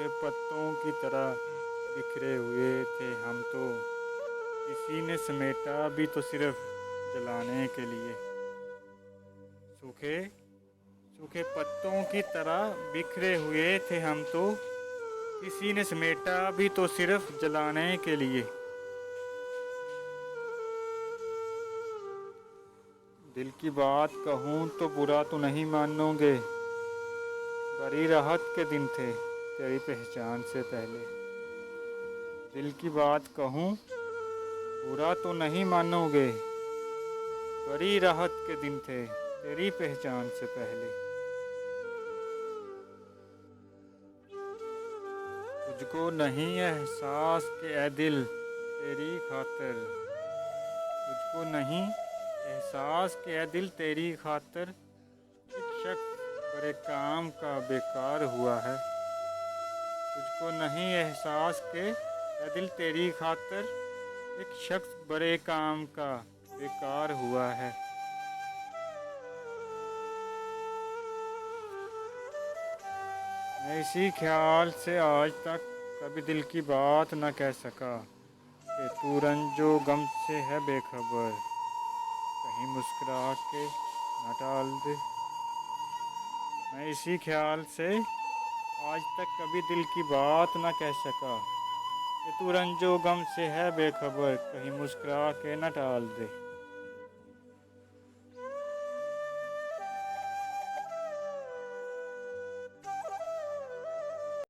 सूखे पत्तों की तरह बिखरे हुए थे हम तो, किसी ने समेटा भी तो सिर्फ जलाने के लिए। सूखे सूखे पत्तों की तरह बिखरे हुए थे हम तो, किसी ने समेटा भी तो सिर्फ जलाने के लिए। दिल की बात कहूँ तो बुरा तो नहीं मानोगे, बड़ी राहत के दिन थे तेरी पहचान से पहले। दिल की बात कहूँ बुरा तो नहीं मानोगे, बड़ी राहत के दिन थे तेरी पहचान से पहले। तुझको नहीं एहसास के ए दिल तेरी खातिर, तुझको नहीं एहसास के ए दिल तेरी खातिर एक शख्स बड़े काम का बेकार हुआ है। तुझको नहीं एहसास के ए दिल तेरी खातिर एक शख्स बड़े काम का बेकार हुआ है। मैं इसी ख्याल से आज तक कभी दिल की बात न कह सका कि तू रंजो गम से है बेखबर, कहीं मुस्कुरा के न टाल दे। मैं इसी ख्याल से आज तक कभी दिल की बात न कह सका कि तू रंजो गम से है बेखबर, कहीं मुस्कुरा के न टाल दे।